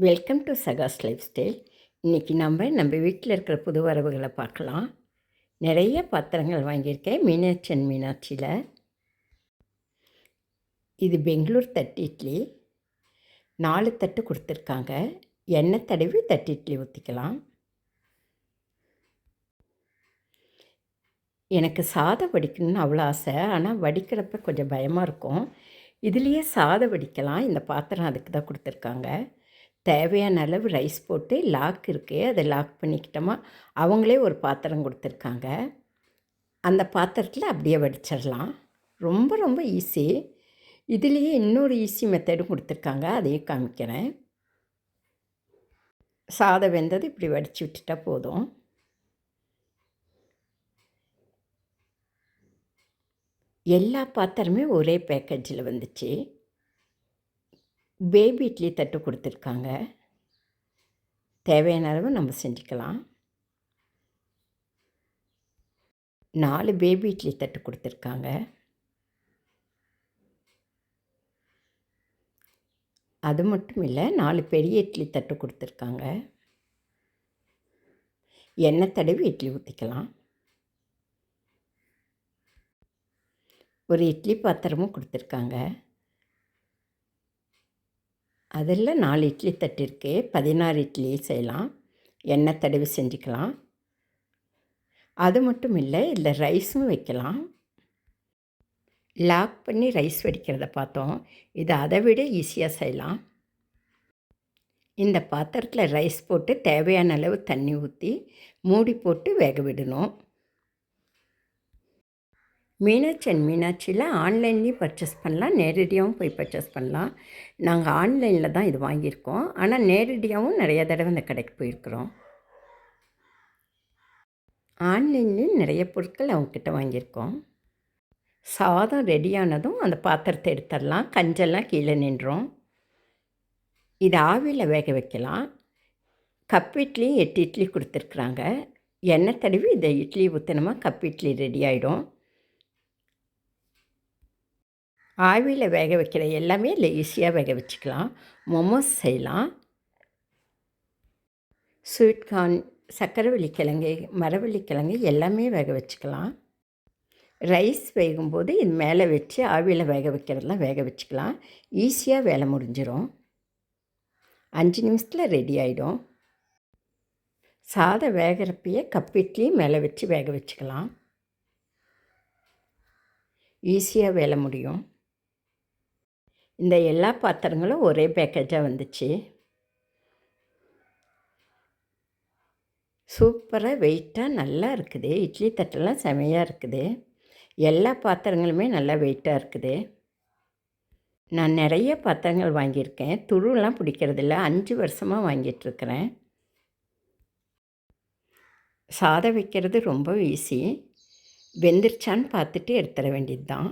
Welcome to Saga's lifestyle. இன்றைக்கி நம்ம வீட்டில் இருக்கிற புது வரவுகளை பார்க்கலாம். நிறைய பாத்திரங்கள் வாங்கியிருக்கேன் மீனாட்சியில். இது பெங்களூர் தட்டு இட்லி. 4 தட்டு கொடுத்துருக்காங்க. எண்ணெய் தடவி தட்டு இட்லி ஊற்றிக்கலாம். எனக்கு சாதம் வடிக்கணும்னு அவ்வளோ ஆசை. ஆனால் வடிக்கிறப்ப கொஞ்சம் பயமாக இருக்கும். இதுலேயே சாதம் வடிக்கலாம். இந்த பாத்திரம் அதுக்கு தான் கொடுத்துருக்காங்க. தேவையான அளவு ரைஸ் போட்டு லாக் இருக்குது, அதை லாக் பண்ணிக்கிட்டோமா. அவங்களே ஒரு பாத்திரம் கொடுத்துருக்காங்க. அந்த பாத்திரத்தில் அப்படியே வடிச்சிடலாம். ரொம்ப ரொம்ப ஈஸி. இதுலேயே இன்னொரு ஈஸி மெத்தடும் கொடுத்துருக்காங்க, அதையும் காமிக்கிறேன். சாதம் வெந்தது இப்படி வடித்து விட்டுட்டா போதும். எல்லா பாத்திரமே ஒரே பேக்கேஜில் வந்துச்சு. பேபி இட்லி தட்டு கொடுத்துருக்காங்க. தேவையான அளவு நம்ம செஞ்சுக்கலாம். 4 பேபி இட்லி தட்டு கொடுத்துருக்காங்க. அது மட்டும் இல்லை, 4 பெரிய இட்லி தட்டு கொடுத்துருக்காங்க. எண்ணெய் தடவி இட்லி ஊற்றிக்கலாம். ஒரு இட்லி பாத்திரமும் கொடுத்துருக்காங்க. அதில் 4 இட்லி தட்டு இருக்குது. 16 இட்லி செய்யலாம். எண்ணெய் தடவி செஞ்சுக்கலாம். அது மட்டும் இல்லை, இதில் ரைஸும் வைக்கலாம். லாக் பண்ணி ரைஸ் வடிக்கிறத பார்த்தோம். இது அதை விட ஈஸியாக செய்யலாம். இந்த பாத்திரத்தில் ரைஸ் போட்டு தேவையான அளவு தண்ணி ஊற்றி மூடி போட்டு வேக விடணும். மீனாட்சியில் ஆன்லைன்லேயும் பர்ச்சேஸ் பண்ணலாம், நேரடியாகவும் போய் பர்ச்சேஸ் பண்ணலாம். நாங்கள் ஆன்லைனில் தான் இது வாங்கியிருக்கோம். ஆனால் நேரடியாகவும் நிறைய தடவை இந்த கடைக்கு போயிருக்கிறோம். ஆன்லைன்லேயும் நிறைய பொருட்கள் அவங்கக்கிட்ட வாங்கியிருக்கோம். சாதம் ரெடியானதும் அந்த பாத்திரத்தை எடுத்துடலாம். கஞ்செல்லாம் கீழே நின்றோம். இது ஆவியில் வேக வைக்கலாம். கப் இட்லியும் 8 இட்லி கொடுத்துருக்குறாங்க. எண்ணெய் தடவி இந்த இட்லி ஊற்றினோமா கப் இட்லி ரெடி ஆகிடும். ஆவியில் வேக வைக்கிற எல்லாமே இல்லை, ஈஸியாக வேக வச்சுக்கலாம். மொமோஸ் செய்யலாம். ஸ்வீட் கார்ன், சக்கரவள்ளிக்கிழங்கு, மரவள்ளிக்கிழங்கு எல்லாமே வேக வச்சுக்கலாம். ரைஸ் வேகும்போது இது மேலே வச்சு ஆவியில் வேக வைக்கிறதெல்லாம் வேக வச்சுக்கலாம். ஈஸியாக வேலை முடிஞ்சிடும். 5 நிமிஷத்தில் ரெடி ஆகிடும். சாதம் வேகிறப்பயே கப் இட்லி மேலே வச்சு வேக வச்சுக்கலாம். ஈஸியாக வேலை முடியும். இந்த எல்லா பாத்திரங்களும் ஒரே பேக்கேஜாக வந்துச்சு. சூப்பராக வெயிட்டாக நல்லா இருக்குது. இட்லி தட்டெல்லாம் செமையாக இருக்குது. எல்லா பாத்திரங்களுமே நல்லா வெயிட்டாக இருக்குது. நான் நிறைய பாத்திரங்கள் வாங்கியிருக்கேன். துருவெல்லாம் பிடிக்கிறதில்ல. 5 வருஷமாக வாங்கிட்டுருக்கிறேன். சாதம் வைக்கிறது ரொம்ப ஈஸி. வெந்துருச்சான்னு பார்த்துட்டு எடுத்துட வேண்டியது தான்.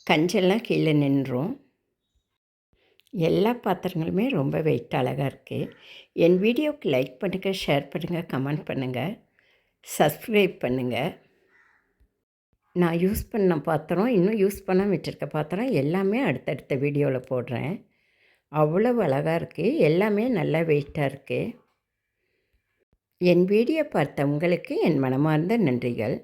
கஞ்செல்லாம் கீழே நின்றும். எல்லா பாத்திரங்களுமே ரொம்ப வெயிட் அழகாக இருக்குது. என் வீடியோவுக்கு லைக் பண்ணுங்கள், ஷேர் பண்ணுங்கள், கமெண்ட் பண்ணுங்கள், சப்ஸ்கிரைப் பண்ணுங்கள். நான் யூஸ் பண்ண பாத்திரம், இன்னும் யூஸ் பண்ணாமல் வச்சுருக்க பாத்திரம் எல்லாமே அடுத்தடுத்த வீடியோவில் போடுறேன். அவ்வளவு அழகாக இருக்குது. எல்லாமே நல்லா வெயிட்டாக இருக்குது. என் வீடியோ பார்த்த உங்களுக்கு என் மனமார்ந்த நன்றிகள்.